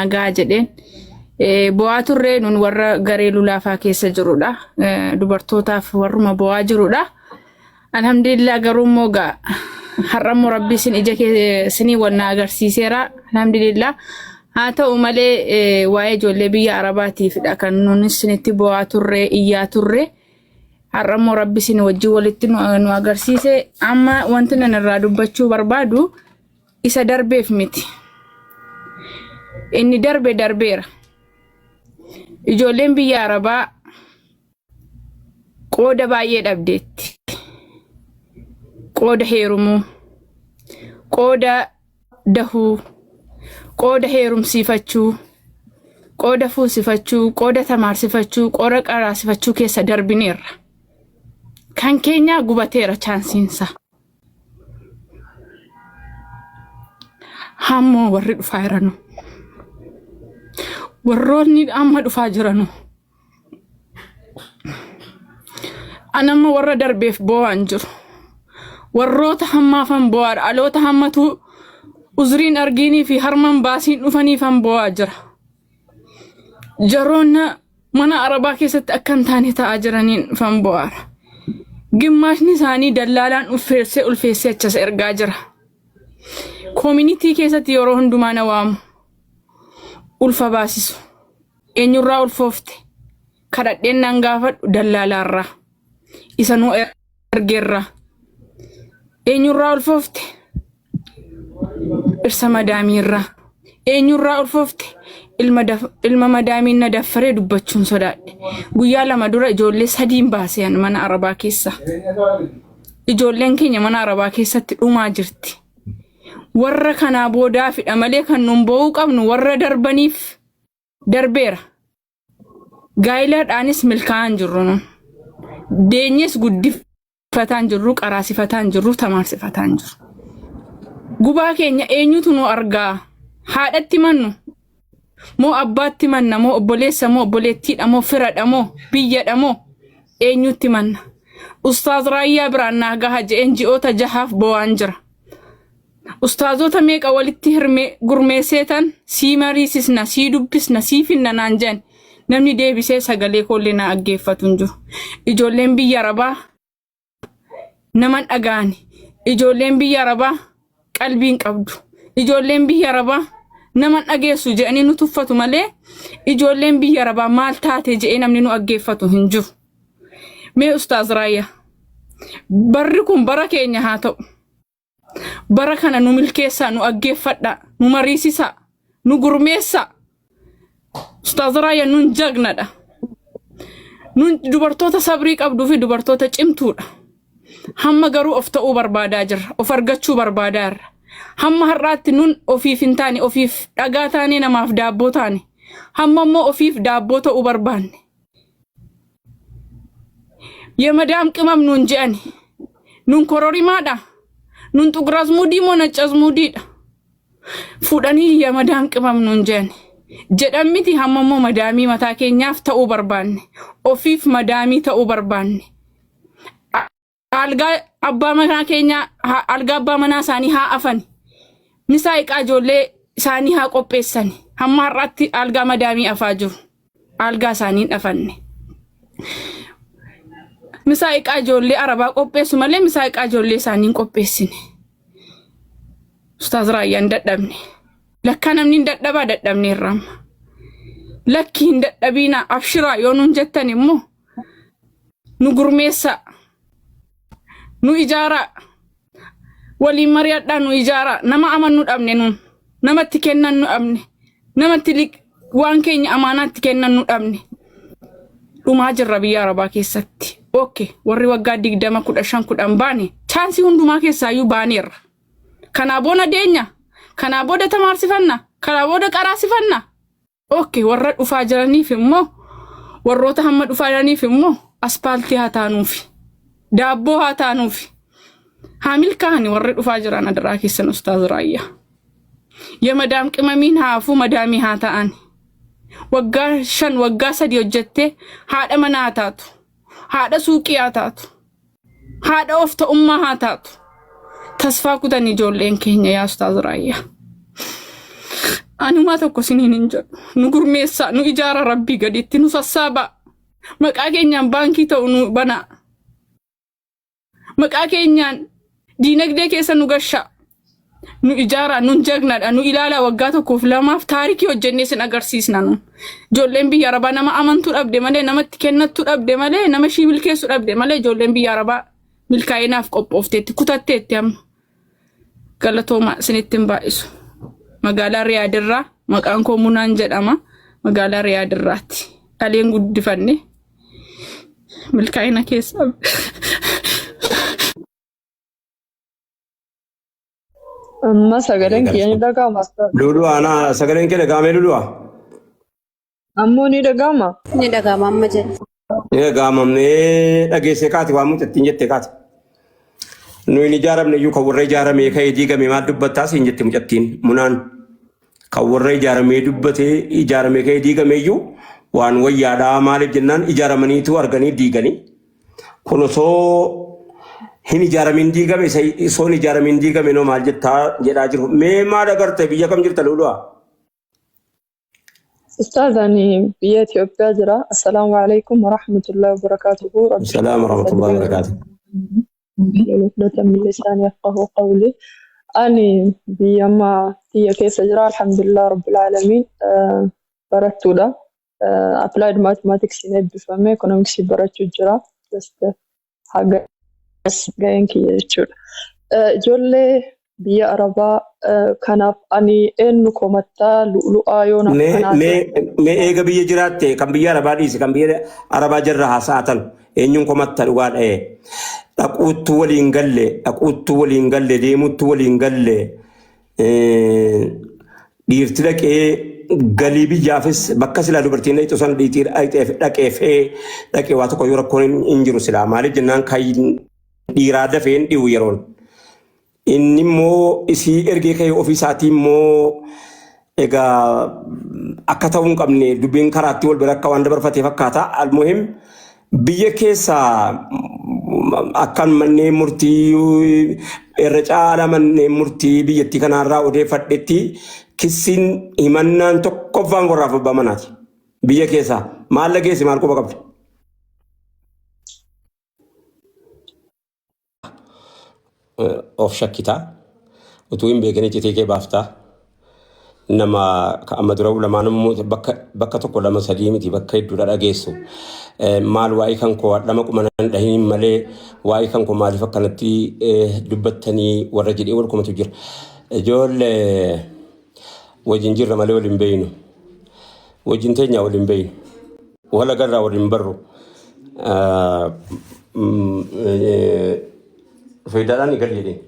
nagaa jedheen bu'aa turre nun warra garee lulaafaa keessa jirudha. Dubartootaaf warruma bu'aa jirudha. Alhamdulillah garuu moga har'ammoo rabbi sin ija keessanii wanna agarsiiseera. Alhamdulillah haa ta'u malee waa'ee ijoollee biyya Arabaatiifidha kan nuti isinitti bu'aa turre iyyaa turre. Har'ammoo rabbi sin wajji walitti nu agarsiise. Amma wanti nan irraa dubbachuu barbaadu isa darbeef miti. Inni darbeera. Ijoolleen biyya Arabaa qooda baay'ee dhabdeetti. Qooda heerumuu, qooda dahuu, qooda heerumsiifachuu, qooda fuusifachuu, qooda tamaarsifachuu, qooda qaraasifachuu keessa darbineerra. Kan keenya gubateera chaansiinsa. Hammoo warri dhufaa jiranu. Warroonni amma dhufaa jiranu. Anamma warra darbeef bo'aan jiru. Warroota hammaafan bo'aadha. Aloota hammatu uzriin arginii fi harman baasiin dhufaniifan bo'aa jira. Jaroonna mana Arabaa keessatti akkan taane ta'aa jiraniin fan bo'aadha. Gimmaashni isaanii dallaalaan ulfeessee achas ergaa jira. Community keessatti yeroo hundumaa na waamu. Ulfa baasisu. Eenyurraa ulfoofte. Kadhadheen nan gaafadhu dallaalaarraa. Isa nu ergeerraa. Eenyurraa ulfoofte. Irsa madaamiirraa. Eenyurraa ulfoofte. Ilma madaamiin na daffaree dubbachuun sodaadhe. Guyyaa lama dura ijoollee sadiin baaseen mana Arabaa keessa. Ijoolleen keenya mana Arabaa keessatti dhumaa jirti. Warra kanaa boodaafidha malee kan nun bo'uu qabnu warra darbaniif darbeera. Gaayilaadhaanis milkaa'an jirru nun. Deenyes guddifataan jirru, qaraasifataan jirru, tamaarsifataan jirru. Gubaa keenya eenyutu nu argaa? Haadhatti mannu. Moo abbaatti manna, moo obboleessa, moo obboleettiidha, moo firadha, moo biyyadha, moo eenyutti manna? Ustaaz Raayyaa Biraannaa gaha je'een ji'oota 6 bo'aan jira. Ustaazota meeqa walitti gurmeesseetan sii mariisisna, sii dubbisna, sii finna naan jedhan namni deebisee sagalee koollee na dhaggeeffatu hin jiru. Ijoolleen biyya Arabaa naman dhagaani. Ijoolleen biyya Arabaa qalbiin qabdu. Ijoolleen biyya Arabaa naman dhageessu jedhanii nu tuffatu malee ijoolleen biyya Arabaa maal taate jedhee namni nu dhaggeeffatu hin jiru. Mee Ustaaz Raayyaa barri kun bara keenya haa ta'u. Bara kana nu milkeessaa, nu dhaggeeffadha, nu mariisisaa, nu gurmeessaa. Ustaaz Raayyaa nun jagnadha. Nun dubartoota sabrii qabduu fi dubartoota cimtuudha. Hamma garuu of ta'uu barbaadaa jirra, of argachuu barbaadaa jirra. Hamma har'aatti nun ofiif hin taane, ofiif dhagaa taane, namaaf daabboo taane. Hamma immoo ofiif daabboo ta'uu barbaanne. Yemadaam qimam nun je'ani. Nun kororimaadha. Nun xugras mudii moo naccas mudiidha. Fuudhanii yemadaam qimam nun je'ani. Jedhan miti hamma immoo madaamii mataa keenyaaf ta'uu barbaanne. Ofiif madaamii ta'uu barbaanne. Algaa abbaa manaa keenya algaa abbaa manaa isaanii haa afani. Misaa iqaa ijoollee isaanii haa qopheessani. Hamma har'aatti algaa madaamii afaa jiru. Algaa isaanii afanne. Misaa iqaa ijoollee Arabaa qopheessu malee misaa iqaa ijoollee isaanii qopheessine. Ustaaz Raayyaan dadhabne. Lakka namni dadhabaa dadhabneerra. Lakki hin dadhabina abshiraa yoo nun jettan immoo nu gurmeessa. Nu ijaara waliin mari'adhaa nu ijaara nama amannu dhabne nun namatti kennan nu dhabne namatti waan keenya amaanaatti kennan nu dhabne dhumaa jirra biyya Arabaa keessatti. Okay, warri waggaa 20 15 baane chaansii hundumaa keessaayyuu baaneerra. Kanaa booda deenya, kanaa booda tamaarsifanna, kanaa booda qaraasifanna. Okay, warra dhufaa jiraniif immoo warroota hamma dhufaa jiraniif immoo aspaaltii haa taanuufi. Daabboo haa taanuufi. Haamil kaani warri dhufaa jiran adaraa keessan Ustaaz Raayyaa. Yemadaam qimamiin haafuu madaamii haa ta'an. Waggaa 5 waggaa 3 hojjettee haadha manaa haa taatu. Haadha suuqii haa taatu. Haadha of ta'ummaa haa taatu. Tasfaa kutan ijoolleen keenya yaa Ustaaz Raayyaa. Anuma tokko siniin hin jedhu. Nu gurmeessa, nu ijaara rabbii gaditti nu sassaaba. Maqaa keenyaan baankii ta'u nu bana. Maqaa keenyaan diinagdee keessa nu gasha. Nu ijaara, nu jagnadha, nu ilaala waggaa tokkoof lamaaf taarikii hojjennee sin agarsiisna nu. Ijoolleen biyya Arabaa nama amantuu dhabde malee, namatti kennattuu dhabde malee, nama ishii milkeessuu dhabde malee, ijoolleen biyya Arabaa milkaa'inaaf qophoofteetti kutatteetti amma. Galatooma sinittiin baay'isu. Magaalaa Riyaadirraa maqaan koo Munaan jedhama. Magaalaa Riyaadirraatti. Dhaleen guddifanne milkaa'ina keessa. Amma sagaleen kiyya ni dhaga'ama. Lulu ana sagaleen kee dhaga'amee Lulu. Ammoo ni dhaga'ama. Ni dhaga'ama amma jedhe. Ni dhaga'amamnee dhageessee kaati waan mucattiin jettee kaati. Nuyi ni ijaaramne iyyuu kan warra ijaaramee ka'ee diigame maal dubbattaa siin jette mucattiin Munaan. Kan warra ijaaramee dubbatee ijaaramee ka'ee diigame iyyuu waan wayyaadhaa maaliif jennaan ijaaramaniitu arganii diiganii. Kun osoo hin ijaaramin diigame soon ijaaramin diigame noo maal jettaa jedhaa jiru. Mee maal agarte biyya kam jirta Lulu? Ustaazani biyya Itoophiyaa jira. Assalaamu alaykum wa rahmatullahi wa barakatuhu. Assalamu warahmatullahi wabarakatuh. لغة من لساني يفقهوا قولي. أني بيما هي كيس جرا الحمد لله رب العالمين. برتو ده applied mathematics in بفهمه economics برتو جرا بس حاجة بس جاين كي يشود. جولة بيا عربا كناف أني إنه كمتا لؤلؤ آيون. me eega biyya jiraatte kan biyya Arabaa dhiise kan biyya Arabaa jirra haasa'atan eenyuun komata dhugaa dha'e dhaquuttu waliin galle deemuttu waliin galle dhiirti dhaqee galii biyyaafis bakka silaa dubartiin dhaqxu sana dhaqee waa tokko yoo rakkoon hin jiru silaa maaliif jennaan kan dhiiraa dafeen dhiwu yeroon inni immoo isii ergee ka'ee ofiisaatii immoo egaa akka ta'uu hin qabne dubbiin karaatti wal bira akka waan dabarfatee fakkaata. Almuhim biyya keessa akkan manneen murtii irra caala manneen murtii biyyattii kanarraa odeeffadhetti kissiin himannaan tokkoffaan warraaf abbaa manaati. Biyya keessa maal lageessi maal quba qabdi? Of shakkitaa utuu hin beekanii citee kee baaftaa. Nama amma dura lamaan bakka tokko lama sadii miti bakka hedduudha dhageessu. Maal waa'ee kan koo dhama qumanan dhahin malee waa'ee kan koo maaliif akkanatti dubbattanii warra jedhee wal kumatu jira. Ijoollee wajjin jirra malee waliin beeynu. Wajjin teenyaa waliin beeynu. Wala garraa waliin barru. Faayidaadhaan ni gadi jedheen.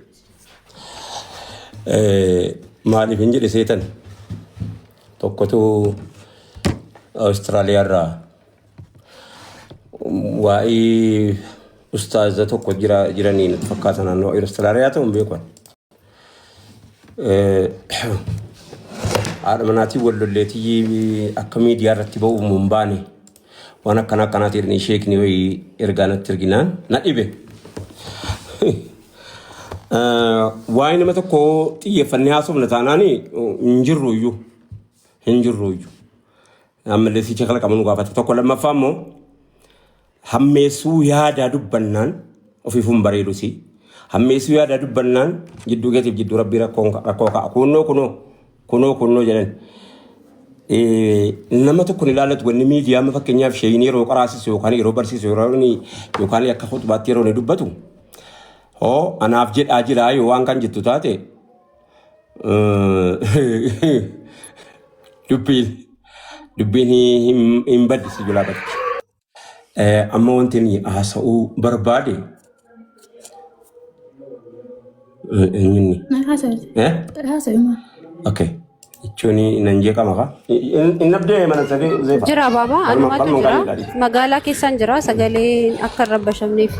Maaliif hin jedhe seetan tokkotu Awustiraaliyaarraa waa'ee ustaaza tokko jiranii natti fakkaata naannoo Awustiraaliyaa ta'uu hin beekan. Haadha manaatii wal lolleetii akka miidiyaa irratti ba'uu hin baane waan akkanaatii jedhanii sheekni wayii ergaa natti erginaan na dhibe. Waa'ee nama tokko xiyyeeffannee haasofna taanaani hin jirru iyyuu. Ammallee sicha kala qabu nu gaafate tokko lammaffaa immoo hammeessuu yaadaa dubbannaan ofiifuun bareedusi. Hammeessuu yaadaa dubbannaan jidduu keetiif jidduu rabbii rakkoo ka'a. Kunoo jedhan. Nama tokko ni ilaallatu wanni miidiyaa amma fakkeenyaaf sheeyin yeroo qaraasisu yookaan yeroo barsiisu yookaan akka khuxbaatti yeroo ni dubbatu. Anaaf jedhaa jira yoo waan kan jettu taate dubbiin hin baddisi julaa bakki. Amma wanti ni haasa'uu barbaade eenyuuni? Haasa'uma. Okay. Jechuun nan jeeqama ka? Inni abdee mana sagee Jira baaba anumatu jira. Magaalaa keessaan jira sagalee akka hin rabbashamneef.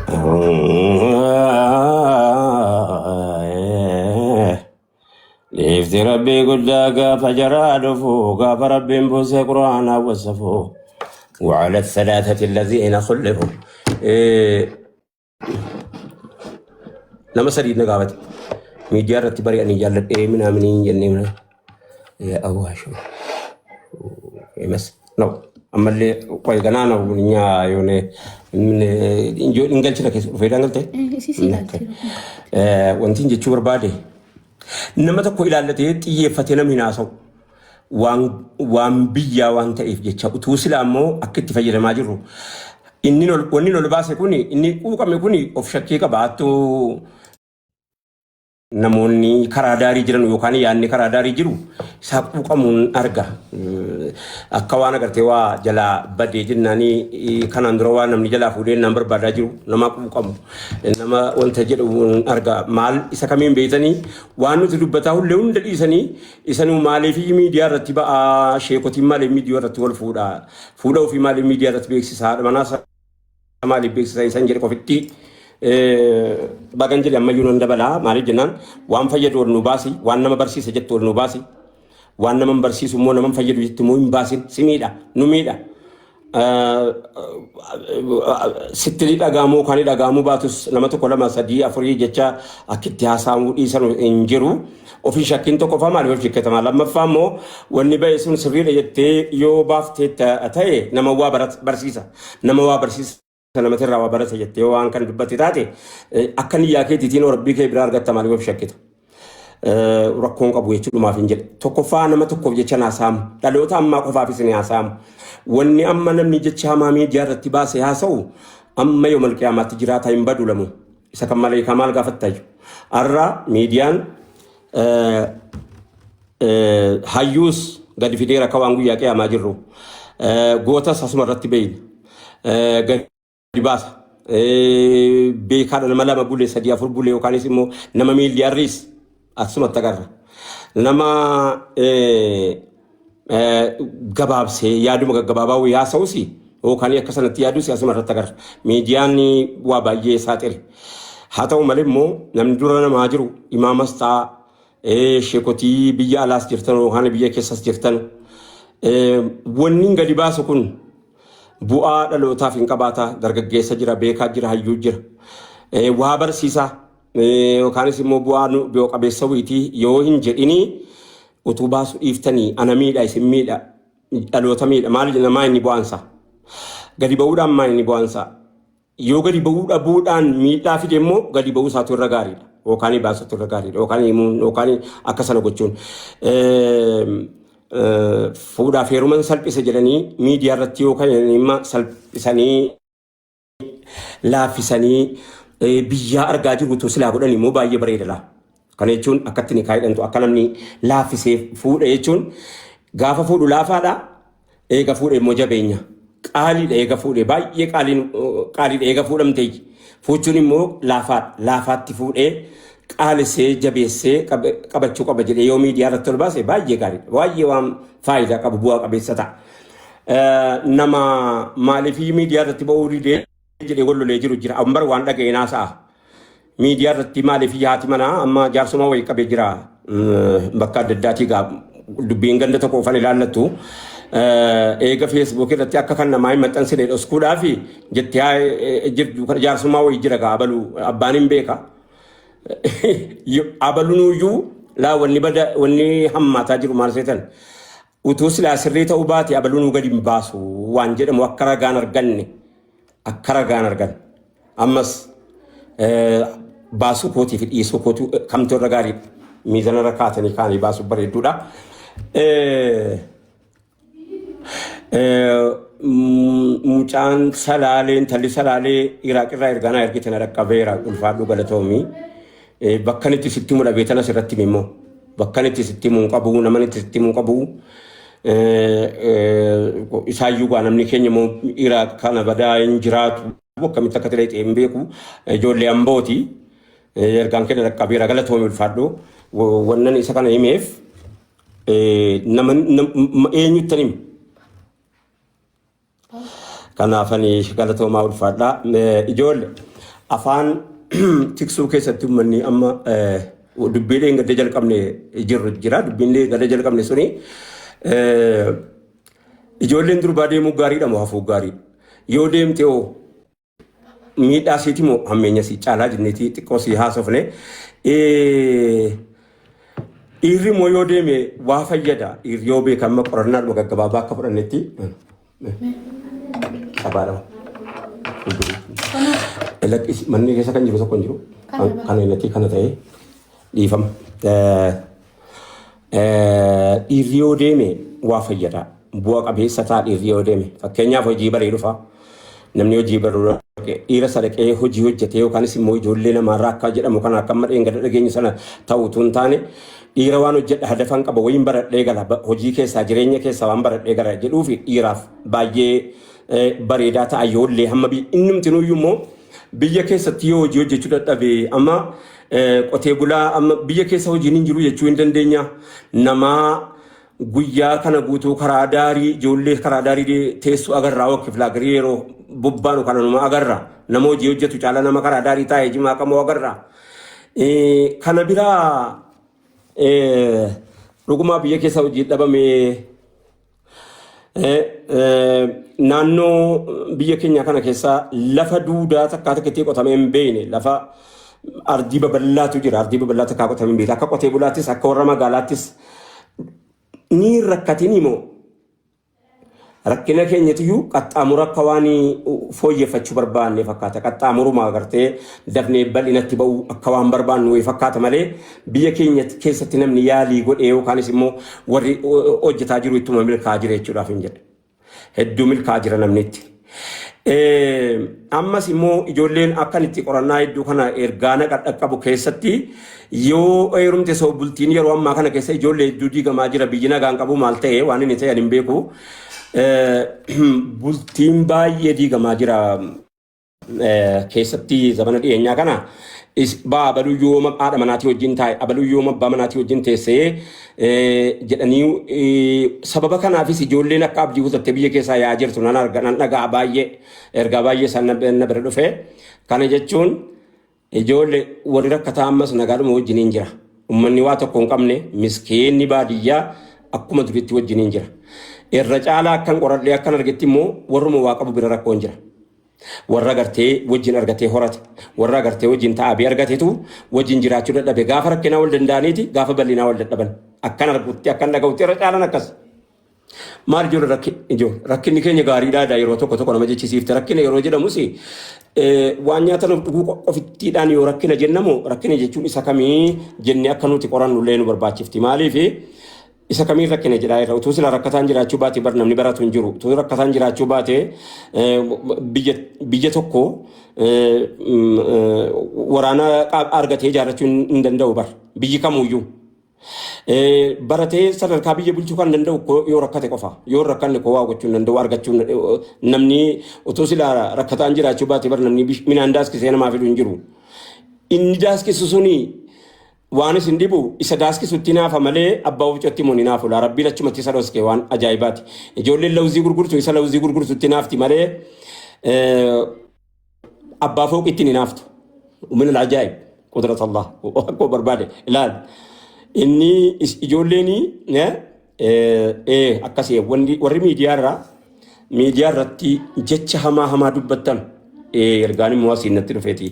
Leefti rabbii guddaa gaafa jaraa dhufu gaafa rabbiin buusee quraanaa wasafu وعلى الثلاثة الذين خلفوا لما سريدنا قابت ميديا رتبري أني جالت منها منين جنة منها awwaashu emas no ammallee qoy ganaana nya yone ingalchira keessa dhufee dangalte wanti jechuu barbaade nama tokko ilaallatee xiyyeeffatee namni naasawu waan biyyaa waan ta'eef jecha utuu silaa immoo akka itti fayyadamaa jirru inni ol baase kuni inni quuqame kuni of shakkii qabaattu namoonni karaa daarii jiran yookaan yaanni karaa daarii jiru isaa quuqamuun arga akka waan agartee waa jalaa badee jennaanii kanaan dura waan namni jalaa fuudhee nama barbaadaa jiru nama quuqamu nama wanta jedhu arga maal isa kamiin beeytanii waan nuti dubbataa hullee hunda dhiisanii isanuu maaliif miidiyaa irratti ba'aa sheekotiin maaliif miidiyaa irratti wal fuudha ofii maaliif miidiyaa irratti beeksisaa manaa maaliif beeksisaa isan jedhe qofitti bagan jedhe ammayyuu nan dabalaa maaliif jennaan waan fayyadu ol nu baasi waan nama barsiisa jettu ol nu baasi waan nama barsiisu immoo nama fayyadu jettu immoo hin baasin si miidha nu miidha sitti dhagaamuu kan dhagaamuu baatus nama tokko lama sadii afurii jecha akkitti haasa'uu dhiisan hin jiru ofii shakkiin tokko faa maaliif shikkatama lammaffaa immoo wanni ba'e sun sirriidha jettee yoo baaftee ta'e nama waa barsiisa nama waa barsiisa nama tirraa waa barata jettee waan kan dubbatti taate akka niyyaa keetiitiin rabbii kee biraa argatta maaliif shakkita rakkoon qabu jechuudhumaaf hin jedhe tokkoffaa nama tokkoof jecha naasaamu dhaloota ammaa qofaafis ni haasaamu wanni amma namni jecha hamaa miidiyaa irratti baase haasa'u amma yoo malqiyaamaatti jiraata hin badu lamu isa kan malee maal gaafattaayu har'a miidiyaan hayyuus gadi fidee rakka waan guyyaa qiyaamaa jirru gootas asuma irratti beeyna dibasa beekaadha nama lama bulee sadii afur bulee yookaanis immoo nama miiliyaarriis asumatti agarra nama gabaabsee yaaduma gaggabaabaa wayyaa haasa'usi yookaan akka sanatti yaadusi asuma irratti agarra miidiyaan waa baay'ee saaxile haa ta'u malee immoo namni dura namaa jiru imaamas ta'a sheekotii biyya alaas jirtan yookaan biyya keessas jirtan wanni gadi baasu kun bu'aa dhalootaaf hin qabaata dargaggeessa jira beekaa jira hayyuu jira waa barsiisa yookaanis immoo bu'aa qabeessa wiitii yoo hin jedhinii utuu baasu dhiiftanii ana miidha isin miidha dhaloota miidha maal jenna maa inni bu'aansa gadi ba'uudhaan maa inni bu'aansa yoo gadi ba'uudhaan miidhaa fide immoo gadi ba'uu isaatu irra gaariidha yookaan baasatu irra gaariidha yookaan akka sana gochuun fuudhaaf heeruman salphise jedhanii miidiyaa irratti yookaan immoo salphisanii laaffisanii biyyaa argaa jirutu silaa godhan immoo baay'ee bareedala. Kana jechuun akkatti ni kaayidhantu akka namni laaffisee fuudha jechuun gaafa fuudhu laafaadha eega fuudhe immoo jabeenya qaaliidha eega fuudhe baay'ee qaaliidha eega fuudhamtee fuuchuun immoo laafaatti fuudhee qaalisee jabeessee qabachuu qaba jedhee yoo miidiyaa irratti ol baase baay'ee gaariidha baay'ee waan faayidaa qabu bu'aa qabeessa ta'a. Nama maaliif miidiyaa irratti ba'uu didee jedhee gollolee jiru jira ambar waan dhaga'ee naasa'a. Miidiyaa irratti maaliif haati manaa amma jaarsuma wayii qabee jira bakka adda addaatii dubbiin ganda tokko ufan ilaallattu eega feesbuuk irratti akka kan namaa hin maxxansine dhoskuudhaaf jettee jaarsuma wayii jira abaluu abbaan hin beeka. Abalunuyyuu laa wanni hammaataa jiru maal seetan utuu silaa sirrii ta'uu baate abalunuu gadi hin baasu waan jedhamu akka ragaan argan ammas baasuu kootii fi dhiisuu kootu kamtu irra gaarii miizana irra kaatanii kaanii baasuu bareedduudha. Mucaan salaaleen talli salaalee Iraaq irraa erganaa ergite na dhaqqabeera ulfaadhu galatoomii. Bakka itti sitti mudha beetana sirratti immoo bakka itti sitti mun qabu nama itti sitti mun qabu isaayyuu gaa namni keenya immoo Iraaq kana badaa hin jiraatu akkamitti akka ta'e hin beeku ijoollee ambooti ergaan kenna dhaqqabeera galatoomii ulfaadhu wannan isa kana himeef nama eenyuttan himu kanaafanii galatoomaa ulfaadha ijoollee afaan tiksuu keessatti uummanni amma dubbiilee gadda jalqabne jira dubbiilee gadda jalqabne suni ijoolleen durbaa deemuu gaariidha moo hafuu gaariidha yoo deemte oo miidhaa siiti moo hammeenya si caalaa jenneeti xiqqoo si haasofne dhiirri immoo yoo deeme waa fayyada dhiirri yoo beekama qorannaa dhuma gaggabaabaa akka fudhannetti qabaadha. Manni keessa kan jiru tokko hin jiru kan inni kana ta'e dhiifama. Dhiirri yoo deeme waa fayyada bu'a qabeessa ta'a dhiirri yoo deeme fakkeenyaaf hojii baree dhufa namni hojii baruu dhiira sadaqee hojii hojjetee yookaanis immoo ijoollee namaarraa akka jedhamu kana akka madheen gada dhageenyu sana ta'utu hin taane dhiira waan hojjedha hadafan qaba wayiin baradhee gala hojii keessaa jireenya keessaa waan baradhee gala jedhuufi dhiiraaf baay'ee bareedaa ta'a ijoollee hamma innumtinuyyuu immoo biyya keessatti yoo hojii hojjechuu dadhabe amma qotee bulaa amma biyya keessa hojiin hin jiru jechuu hin dandeenya namaa guyyaa kana guutuu karaa daarii ijoollee karaa daarii teessoo agarraa wakki filaagarii yeroo bobbaanu kana numa agarra nama hojii hojjetu caala nama karaa daarii taa'ee jimaa qamoo agarra kana biraa dhugumaa biyya keessa hojii dhabame naannoo biyya keenya kana keessa lafa duudaa takkaa takkatti qotamee hin beekne lafa ardii babal'aatu jira ardii babal'aatu takkaa qotamee hin beekne akka qotee bulaattis akka warra magaalaattis ni rakkatiin immoo rakkina keenyatiyyuu qaxxaamura akka waan fooyyeffachuu barbaanne fakkaata qaxxaamuruma agartee dafnee bal'inatti ba'uu akka waan barbaannu fakkaata malee biyya keenya keessatti namni yaalii godhee yookaanis immoo warri hojjetaa jiru ittuma milkaa'aa jira jechuudhaaf hin jedhe hedduu milkaa'aa jira namnitti. Ammas immoo ijoolleen akkanitti qorannaa hedduu kana ergaana qaqqabu keessatti yoo heerumte soo bultiin yeroo ammaa kana keessa ijoollee hedduu diigamaa jira biyyi nagaan qabu maal ta'e waan inni ta'e hin beeku. Bultiin baay'ee diigamaa jira keessatti zamana dhiyeenyaa kana abaluu yooma haadha manaatii wajjin taa'e abaluu yooma abbaa manaatii wajjin teessee jedhanii sababa kanaafis ijoolleen akka abdii kutattee biyya keessaa yaa jirtu nan dhagaa baay'ee ergaa baay'ee san na bira dhufe kana jechuun ijoollee warri rakkataa ammas nagaadhuma wajjiniin jira ummanni waa tokko hin qabne miskeenni baadiyyaa akkuma duritti wajjiniin jira. Irra caalaa akkan qoradhee akkan argetti immoo warruma waa qabu bira rakkoon jira. Warra gartee wajjin argatee horate warra gartee wajjin taa'abii argateetu wajjin jiraachuu dadhabe gaafa rakkinaa wal danda'aniiti gaafa bal'inaa wal dadhaban akkan argutti akkan dhaga'utti irra caalaan akkas. Maal ijoollee rakkinni keenya gaariidhaa yeroo tokko tokko nama jechisiifte rakkina yeroo jedhamus waan nyaata dhuguu qofittiidhaan yoo rakkina jennamu rakkina jechuun isa kamii jennee akka nuti qorannullee nu barbaachifti maaliif isa kamiin rakkina jedhaa irra utuu sila rakkataan jiraachuu baate bar namni baratu hin jiru utuu rakkataan jiraachuu baate biyya tokko waraana argatee ijaarrachuu hin danda'u bar biyyi kamuyyuu baratee sadarkaa biyya bulchuu kan danda'u yoo rakkate qofa yoo rakkanne koo waa gochuu hin danda'u argachuu namni utuu sila rakkataan jiraachuu baate bar namni minaan daaskisee namaa fiduu hin jiru inni daaskisu suni waan isin dhibu isa daaskisutti naafa malee abbaa wucotti immoo ni naafu laa rabbiin achumatti isa dhoske waan ajaa'ibaati ijoolleen lawuzii gurgurtu isa lawuzii gurgurtutti naafti malee abbaa fooqitti ni naaftu min al-ajaa'ib qudrat Allah akkoo barbaade ilaal inni ijoolleen akkasii warri miidiyaa irratti jecha hamaa dubbattan ergaan immoo asiin natti dhufeeti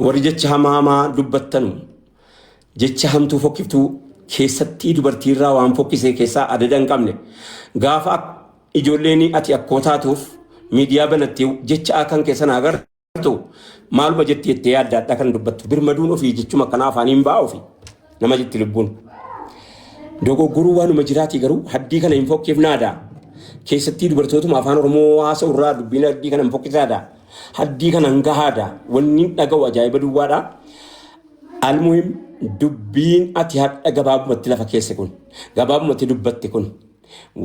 warri jecha hamaa dubbattan jecha hamtuu fokkiftuu keessatti dubartiirraa waan fokkisee keessaa adada hin qabne gaafa ijoolleen ati akkoo taatuuf miidiyaa banatti jecha akan keessan agartu maaluma jetti jettee yaaddaadha kan dubbattu birmaduun ofii jechuma akkanaa afaaniin ba'a ofii nama jetti lubbuun dogoggoruu waanuma jiraatii garuu haddii kana hin fokkifnaadha keessatti dubartootuma afaan oromoo haasa'u irraa dubbiin haddii kana hin fokkisaadha haddii kana hin gahaadha wanni dhaga'u ajaa'iba duwwaadha almuhim dubbiin ati hadha gabaabumatti lafa keesse kun gabaabumatti dubbatti kun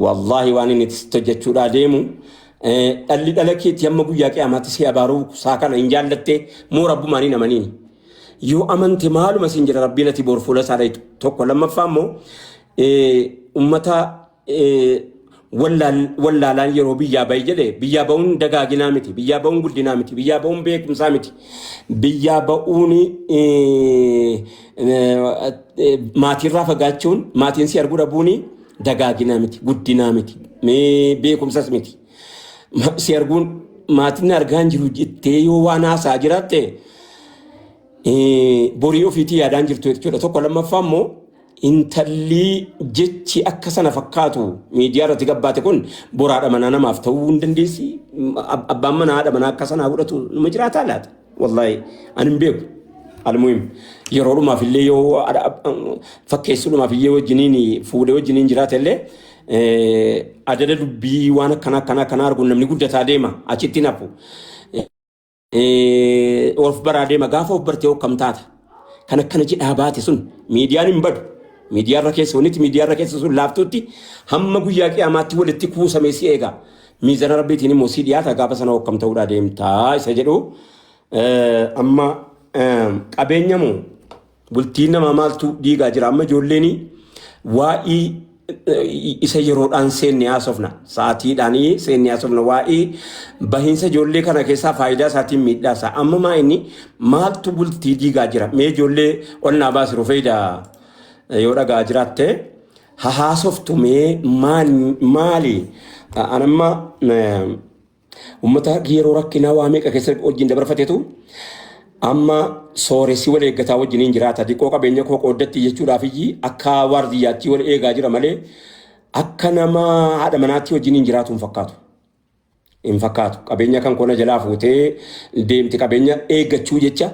wallahi waan inni hojjechuudhaa deemu dhalli dhala keetti amma guyyaa qiyaamaatti si abaaruu saa kana hin jaallatte moo rabbumaan hin amaniini yoo amante maaluma siin jira rabbiin ati boor fuula isaa tokko lammaffaa immoo ummata wallaalaan yeroo biyyaa bahi jedhe biyyaa ba'uun dagaaginaa miti biyyaa ba'uun guddinaa miti biyyaa ba'uun beekumsaa miti biyyaa ba'uun maatiirraa fagaachuun maatiin si arguu dhabuun dagaaginaa miti guddinaa miti beekumsas miti si arguun maatiin argaan jiru jettee yoo waan haasaa jiraatte borii ofiitii yaadaan jirtu jechuudha tokko lammaffaa immoo intalli jechi akka sana fakkaatu miidiyaa irratti gabbaate kun boraadha manaa namaaf ta'uu hin dandeessi. Abbaan manaa haadha manaa akka sanaa godhatu nama jiraataa laata? Wallaahi ani hin beeku. Almuhim yeroodhumaaf illee yoo fakkeessuudhumaaf illee wajjiniin fuudhee wajjiniin jiraate illee adada dubbii waan akkana arguun namni guddataa deema achitti nafu. Of baraa deema gaafa of bartee hokkam taata. Kan akkana jedhaa baate sun miidiyaan hin badu. Miidiyaa irra keessa wanitti miidiyaa irra keessa sun laaftutti hamma guyyaa qiyaamaatti walitti kuusamee si eega. Miizana rabbiitiin immoo si dhiyaata gaafa sana hokkam ta'uudhaa deemtaa isa jedhu amma qabeenya moo bultiin namaa maaltu dhiigaa jira amma ijoolleen waa'ii isa yeroodhaan seenne haasofna sa'aatiidhaan seenne haasofna waa'ee bahiinsa ijoollee kana keessaa faayidaa isaatiin miidhaasa amma maa inni maaltu bultii dhiigaa jira mee ijoollee ol naa baasi rufeeda yoo dhagaa jiraatte haasoftu mee maali anamma ummata yeroo rakkinaa waa meeqa keessa wajjin dabarfateetu amma sooressi wal eeggataa wajjiniin jiraata diqoo qabeenya koo qooddatti jechuudhaaf iyyii akka waardiyyaatti wal eegaa jira malee akka nama haadha manaatti wajjiniin jiraatu hin fakkaatu qabeenya kan kona jalaa fuutee deemti qabeenya eeggachuu jecha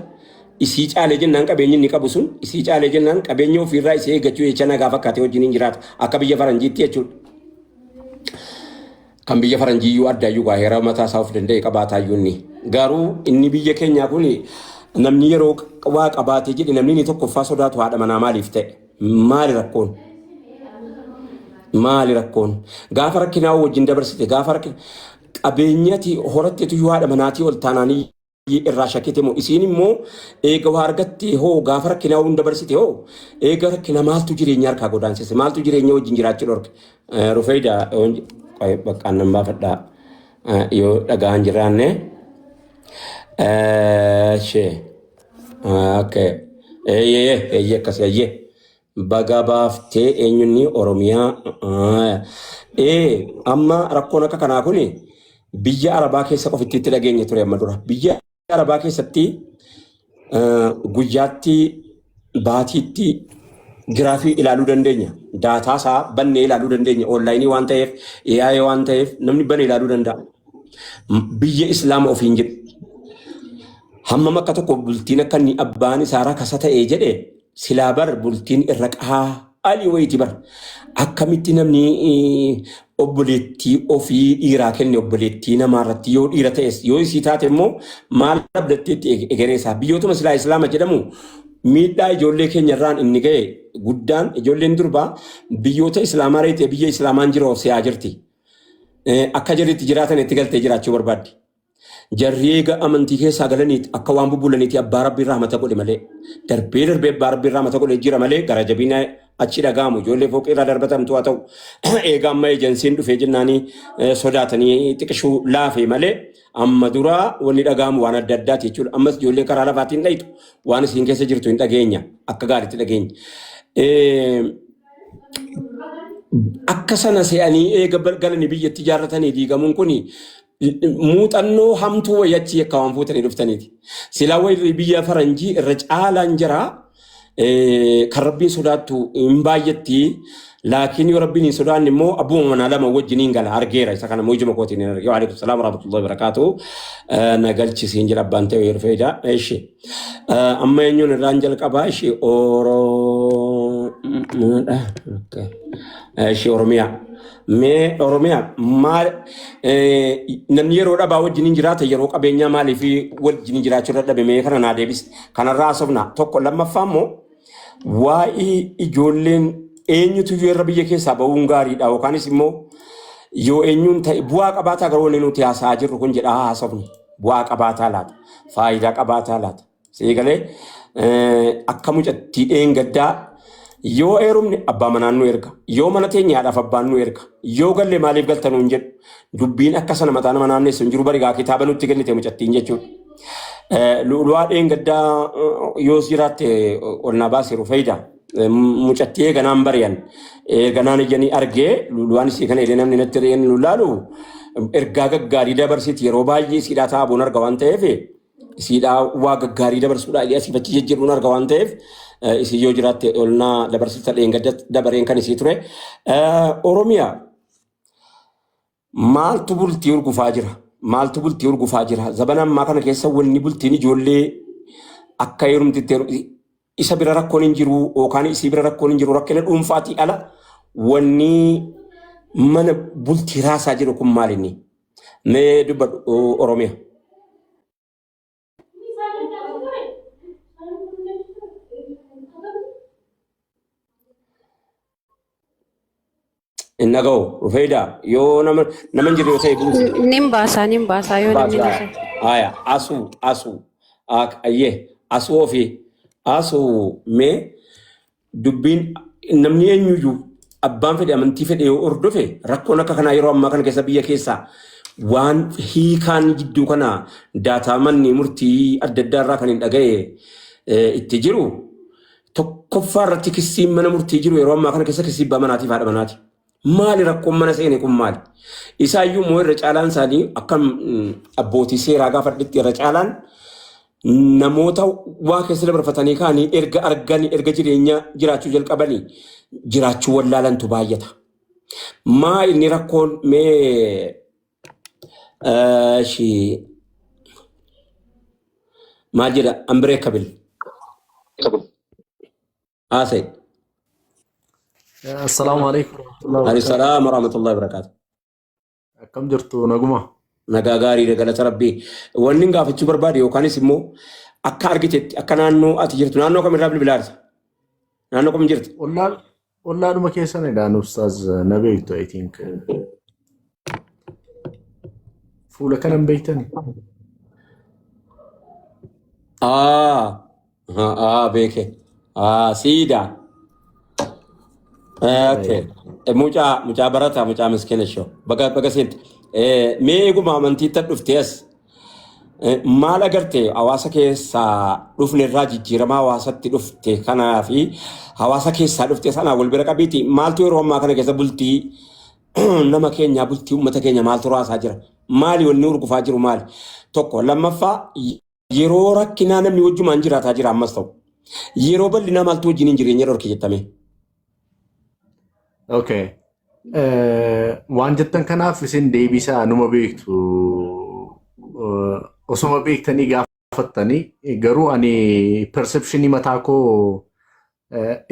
isii caalee jennaan qabeenyi inni qabu sun isii caalee jennaan qabeenya ofiirraa isii eeggachuu jecha nagaa fakkaatee wajjiniin jiraata akka biyya faranjiitti jechuudha. Kan biyya faranjiiyyuu addaayyuu gaa'eera mataa isaa of danda'e qabaataayyuu inni garuu inni biyya keenyaa kun namni yeroo waa qabaatee jedhe namni inni tokkoffaa sodaatu haadha manaa maaliif ta'e maali rakkoon gaafa rakkinaa wajjin dabarsite gaafa qabeenyati horatteetu yoo haadha manaatii ol taanaanii irraa shakkite moo isiin immoo eega waa argatte hoo gaafa rakkinaa hunda dabarsite hoo eega rakkina maaltu jireenya harkaa godaansise maaltu jireenya wajjin jiraachuu dhorke rufeeda bakka nan baafadhaa yoo dhagaan jiraanne shee okay akkas baga baaftee eenyunni Oromiyaa amma rakkoon akka kanaa kun biyya Arabaa keessa qofitti itti dhageenya ture amma dura biyya Arabaa keessatti guyyaatti baatiitti giraafii ilaaluu dandeenya daataa isaa bannee ilaaluu dandeenya onlaayinii waan ta'eef AI waan ta'eef namni bannee ilaaluu danda'a biyya islaama ofiin jedhu hamma makka tokko bultiin akka inni abbaan isaa rakasa ta'ee jedhe silaa bar bultiin irra qaalii wayiiti bar akkamitti namni obboleettii ofii dhiiraa kenne obboleettii namaarratti yoo dhiira ta'es yoo isii taate immoo maal abdatteetti egereessaa biyyootuma silaa islaama jedhamu miidhaa ijoollee keenya irraan inni ga'e guddaan ijoolleen durbaa biyyoota islaamaa reetee biyya islaamaan jiru si'aa jirti akka jirritti jiraatan itti galtee jiraachuu barbaaddi. Jarri eega amantii keessaa galaniiti akka waan bubbulaniiti abbaa rabbii irraa mata godhe malee darbee abbaa rabbii irraa mata godhe jira malee gara jabina achi dhagaamu ijoollee fooqii irraa darbatamtu haa ta'u eega amma ejensiin dhufee jennaanii sodaatanii xiqqishuu laafee malee amma duraa wanni dhagaamu waan adda addaati jechuudha ammas ijoollee karaa lafaatiin dhayitu waan isiin keessa jirtu hin dhageenya akka gaariitti dhageenya. Akka sana se'anii eega galanii biyyatti ijaarratanii diigamuun kuni muuxannoo hamtuu wayyachi akka waan fuutanii dhuftaniiti. Silaa wayii biyya faranjii irra caalaan jira kan rabbiin sodaattu hin baay'atti laakiin yoo rabbiin hin sodaanne immoo abbuma manaa lama wajjiniin gala argeera isa kana moojuma kootiin hin arge. Waalaikum salaam warahmatullahi wabarakaatu nagalchisiin jira abbaan ta'e yeroo feeda. Amma eenyuun irraan jalqabaa ishee Oromiyaa. Mee Oromiyaa maal namni yeroo dhabaa wajjiniin jiraata yeroo qabeenyaa maaliif wajjiniin jiraachuu irra dhabe mee kana naa deebisi kanarraa haasofna tokko lammaffaa immoo waa'ee ijoolleen eenyutu irra biyya keessaa ba'uun gaariidha yookaanis immoo yoo eenyuun ta'e bu'aa qabaataa garuu wanni nuti haasa'aa jirru kun jedhaa haasofnu bu'aa qabaataa laata faayidaa qabaataa laata seegalee akka mucattii dheengaddaa yoo eerumne abbaa manaan nu erga yoo mana teenyaadhaaf abbaan nu erga yoo galle maaliif galtanuu hin jedhu dubbiin akka sana mataa nama naannessu hin jiru barigaa kitaaba nutti kennite mucattiin jechuudha. Lu'lu'aa dheengaddaa yoos jiraatte ol naa baasiru fayyida mucattii eeganaan bari'an eeganaan ijanii argee lu'lu'aan isii kana jedhee namni natti re'een lulaalu ergaa gaggaarii dabarsiti yeroo baay'ee siidhaa taa'abuun arga waan ta'eef isiidhaa waa gaggaarii dabarsuudhaa illee asii fachi jijjiiruun arga waan ta'eef isii yoo jiraatte olnaa dabarsita dheengadda dabareen kan isii ture. Oromiyaa maaltu bultii urgufaa jira? Maaltu bultii urgufaa jira? Zabana ammaa kana keessa wanni bultiin ijoollee akka heerumtitti isa bira rakkoon hin jiru yookaan isii bira rakkoon hin jiru rakkina dhuunfaatii ala wanni mana bultii raasaa jiru kun maalinni? Mee dubbadhu Oromiyaa. Innagao Rufeida yo naman jiri yo say busi Nimbasa yo basa aya asu aye asu ofi asu me dubbin namni enyuju abbaan fedhe amantii fedhe yoo ordofe rakkoon akka kana yeroo ammaa kana keessa biyya keessa waan hiikaan jidduu kana daataa manni murtii adda addaa irraa kan hin dhagaye itti jiru tokkoffaa irratti kissiin mana murtii jiru yeroo ammaa kana keessa kissii abbaa manaatiif haadha manaati. Maali rakkoon mana seene kun maali? Isaayyuu moo irra caalaan isaanii akkam abbootii seeraa gaafadhetti irra caalaan namoota waa keessa dabarfatanii kaanii erga arganii erga jireenya jiraachuu jalqabanii jiraachuu wallaalantu baay'ata. Maa inni rakkoon mee maal jedha unbreakable Asay. Assalamu alaikum. Waalaikumsalam warahmatullahi wabarakatuh. Akkam jirtu naguma? Nagaa gaarii galata rabbii. Wanni gaafachuu barbaade yookaanis immoo akka argitetti akka naannoo ati jirtu naannoo kamirraa bilbilaarta? Naannoo kam jirti? Ollaadhuma keessanidha ustaaz na beektu I think. Fuula kanan beektani? Beeke. Siidaa. Okay. Mucaa barataa mucaa miskiina shoo. Baga seente. Mee eeguma amantii tan dhuftees maal agartee hawaasa keessaa dhufne irraa jijjiiramaa hawaasatti dhufte kanaa fi hawaasa keessaa dhufte sanaa wal bira qabiiti maaltu yeroo ammaa kana keessa bultii nama keenyaa bultii uummata keenya maaltu raasaa jira? Maali wanni urgufaa jiru maali? Tokko lammaffaa yeroo rakkinaa namni wajjumaan jiraataa jira ammas ta'u. Yeroo bal'inaa maaltu wajjin hin jireenya dhorke jettame? Okay. Waan jettan kanaaf isin deebisaa numa beektu osoma beektanii gaafattanii garuu ani perceptionii mataa koo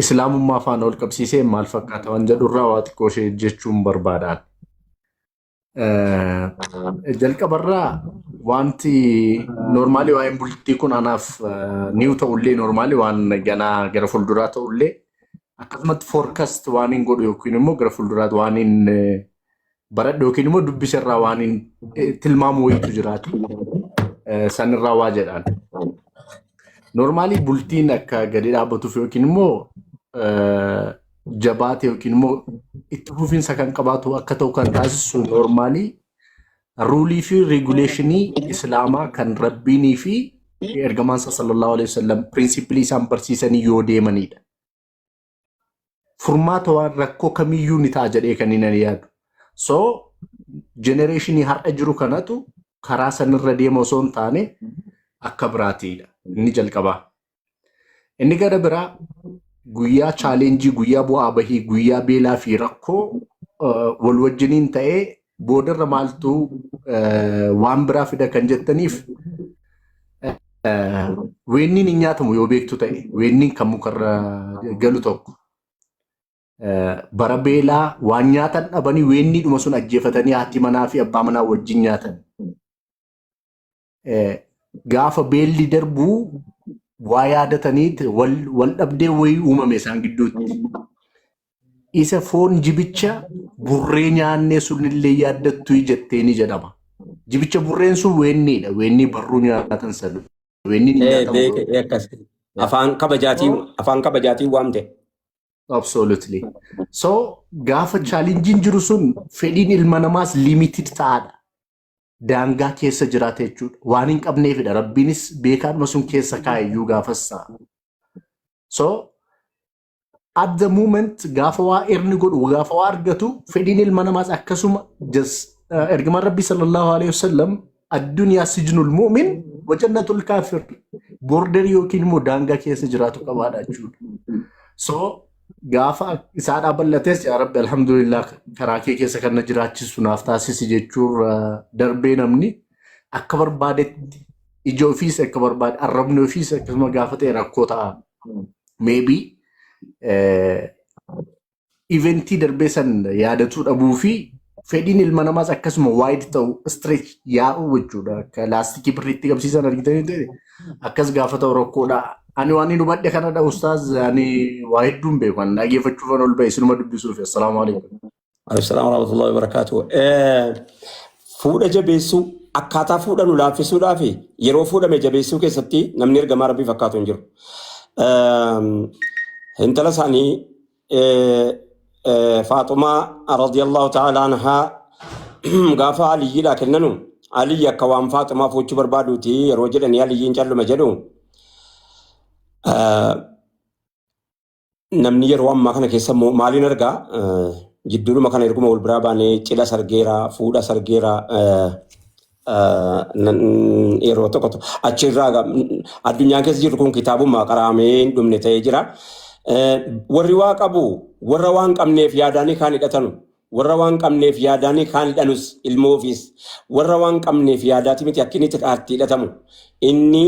islaamummaa faana ol qabsiisee maal fakkaata waan jedhurraa waa xiqqoo ishee jechuun barbaadaan. Jalqabarraa wanti normaalii waa'een bultii kun anaaf niiw ta'ullee normaalii waan ganaa gara fuulduraa ta'ullee akkasumatti forecast waan hin godhu yookiin immoo gara fuulduraatti waan hin baradhu yookiin immoo dubbisarraa waan hin tilmaamu wayitu jiraatu sanirraa waa jedhaan. Normaalii bultiin akka gadi dhaabbatuuf yookiin immoo jabaate yookiin immoo itti fufiinsa kan qabaatu akka ta'u kan taasisu normaalii ruulii fi reeguleeshinii islaamaa kan rabbiinii fi ergamaan sallallahu alaihi wasallam pirinsipilii isaan barsiisanii yoo deemanidha. Furmaata waan rakkoo kamiyyuu ni ta'a jedhee kan inni yaadu. So generationi har'a jiru kanatu karaa sanirra deema osoo hin taane akka biraatiidha. Inni jalqabaa. Inni gara biraa guyyaa chaalenjii, guyyaa bu'aa bahii, guyyaa beelaa fi rakkoo wal wajjiniin ta'ee boodarra maaltu waan biraa fida kan jettaniif weenniin hin nyaatamu yoo beektu ta'e weenniin kan mukarra galu tokko. Bara beelaa waan nyaatan dhabanii weenniidhuma sun ajjeefatanii haati manaa fi abbaa manaa wajjin nyaatan. Gaafa beelli darbuu waa yaadatanii wal dhabdee wayii uumame isaan gidduutti. Isa foon jibicha burree nyaannee sunillee yaaddattu jetteeni jedhama. Jibicha burreen sun weenniidha. Weennii barruu nyaatan sana. Weenniin nyaatamu. Afaan kabajaatiin waamte. Absolutely. So gaafa chaalenjiin jiru sun fedhiin ilma namaas limited ta'adha. Daangaa keessa jiraata jechuudha. Waan hin qabneefidha. Rabbiinis beekaadhuma sun keessa kaayyuu gaafassa. So at the moment gaafa waa erni godhu gaafa waa argatu fedhiin ilma namaas akkasuma ergamaan Rabbii sallallahu alaihi wasallam addunyaa sijnul mu'min wajannatul kaafir borderii yookiin immoo daangaa keessa jiraatu qabaadha jechuudha. So gaafa isaa dhaaballates yaa rabbi alhamdulillah karaa kee keessa kan na jiraachisu naaf taasisi jechuun darbee namni akka barbaadetti ija ofiis akka barbaade arrabni ofiis akkasuma gaafa ta'e rakkoo ta'a. Maybe eventii darbee san yaadatuu dhabuu fi fedhiin ilma namaas akkasuma wide ta'u stretch yaa'u jechuudha. Akka laastikii birriitti qabsiisan argitanii akkas gaafa ta'u rakkoodha. Ani waan inni hubadhe kanadha ustaaz ani waa hedduun beeku kan dhageeffachuufan ol ba'e isinuma dubbisuuf. Assalaamu alaikum. Alayhi salaam wa rahmatullahi wa barakatuh. Fuudha jabeessuu akkaataa fuudha nu laaffisuudhaaf yeroo fuudhame jabeessuu keessatti namni ergamaa rabbii fakkaatu hin jiru. Intala isaanii Faaxumaa radiyallahu ta'ala anhaa gaafa Aliyyiidhaa kennanu Aliyyi akka waan Faaxumaa fuuchuu barbaaduuti yeroo jedhanii Aliyyiin calluma jedhu namni yeroo ammaa kana keessa maaliin argaa jidduudhuma kana erguma wal biraa baanee cidha sargeera fuudha sargeera yeroo tokko achirraa addunyaan keessa jirtu kun kitaabuma qaraamee hin dhumne ta'ee jira. Warri waa qabu warra waan qabneef yaadaanii kaan hidhatanu warra waan qabneef yaadaanii kaan hidhanus ilmoo ofiis warra waan qabneef yaadaati miti akka inni xiqqaatti hidhatamu inni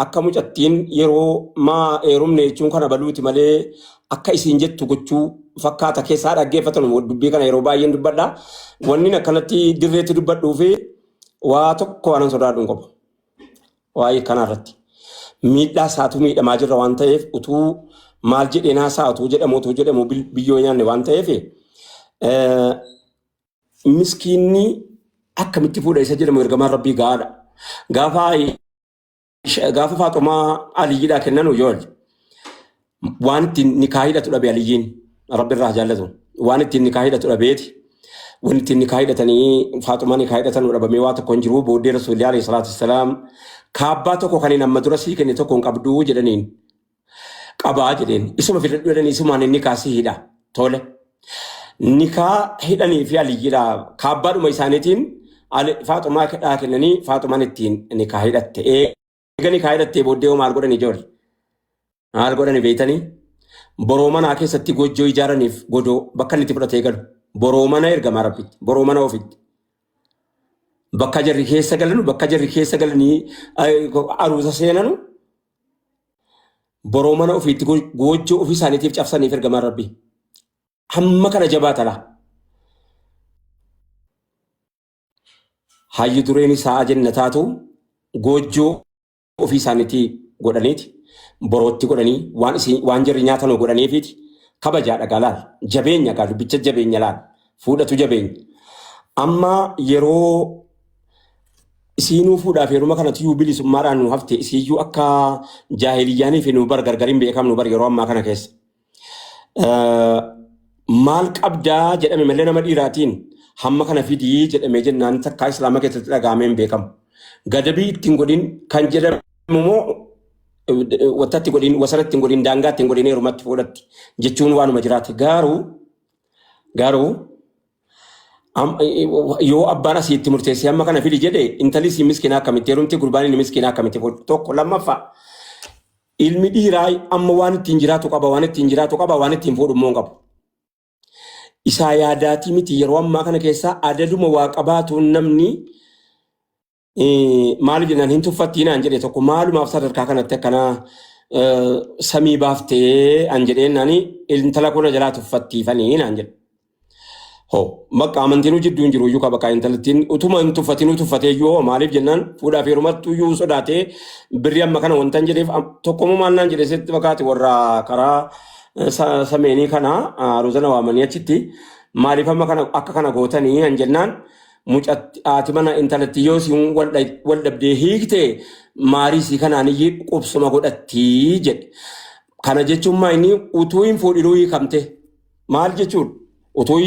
akka mucattiin yeroo maa eerumne jechuun kana baluuti malee akka isiin jettu gochuu fakkaata keessaa dhaggeeffatan dubbii kana yeroo baay'een dubbadha. Wanni akkanatti dirreetti dubbadhuu fi waa tokko waan sodaadhuun qabu waa'ee kanarratti miidhaa isaatu miidhamaa jirra waan ta'eef utuu maal jedheen haasa'atu jedhamu biyyoo nyaanne waan ta'eef miskiinni akkamitti fuudha isa jedhamu ergamaan rabbii gahaadha. Gaafa Faaxumaa Aliyyiidhaa kennanu yoo waan ittiin nikaa hidhatu dhabe Aliyyiin rabbi irraa jaallatu waan ittiin nikaa hidhatu dhabeeti wanti ittiin nikaa hidhatanii Faaxumaa nikaa hidhatanu dhabamee waa tokko hin jiru booddee Rasuulli alayhi salaatu wassalaam kaabbaa tokko kan amma dura sii kenne tokko hin qabduu jedhaniin qabaa jedheen isuma fidadhu jedhanii isumaan inni kaasii hidha tole nikaa hidhanii fi Aliyyiidhaa kaabbaadhuma isaaniitiin Faaxumaa kennanii Faaxumaan ittiin nikaa hidhatte eega nikaa hidhattee booddee maal godhan ijoollee maal godhan beeytanii boroo manaa keessatti gojjoo ijaaraniif godoo bakka inni itti fudhatee galu boroo mana ergamaa rabbitti boroo mana ofitti bakka jarri keessa galanii aruusa seenanu boroo mana ofiitti gojjoo ofii isaaniitiif cabsaniif ergamaa rabbii hamma kana jabaatala. Hayyu dureen isaa jannataatu gojjoo ofii isaaniitii godhaniiti borootti godhanii waan jarri nyaatan godhaniifiiti kabajaadha gaalaal jabeenya gaal dubbicha jabeenya laal fuudhatu jabeenya amma yeroo isiinuu fuudhaaf yeruma kanatti yuu bilisummaadhaan nu hafte isiiyyuu akka jaahiliyyaanii fi nu bar gargariin beekamnu bar yeroo ammaa kana keessa maal qabdaa jedhame malee nama dhiiraatiin hamma kana fidii jedhamee jennaan takkaa islaama keessatti dhagaameen beekamu gadabii ittiin godhin kan jedhamu immoo wattatti godhin wasaratti godhin daangaatti godhin heerumatti fuudhatti jechuun waanuma jiraate garuu yoo abbaan asiitti murteessee hamma kana fidi jedhe intalli si miskiinaa akkamitti heerumti gurbaan inni miskiinaa akkamitti fuudhu tokko lammaffaa ilmi dhiiraa amma waan ittiin jiraatu qaba waan ittiin fuudhu immoo qabu. Isaa yaadaatii miti yeroo ammaa kana keessaa adaduma waa qabaatuun namni maaliif jennaan hin tuffattiinaan jedhe tokko maalumaaf sadarkaa kanatti akkana samii baaftee an jedheen nani intala kuna jalaa tuffattiifanii naan jedhe. Bakka amantiinuu jidduun jiru iyyuu qaba intalattiin utuma hin tuffatinuu tuffatee iyyuu maaliif jennaan fuudhaaf heerumattuu iyyuu sodaatee birrii amma kana wanta hin jedheef tokkomoo maal naan jedhe sitti fakkaate warra karaa sameenii kana rozana waamanii achitti maaliif amma kana akka kana gootanii an jennaan mucatti haati mana intalatti yoo si wal dhabdee hiikte maarii si kanaan iyyuu qubsuma godhattii jedhe. Kana jechuun maa inni utuu hin fuudhinuu hiikamte maal jechuudha utuu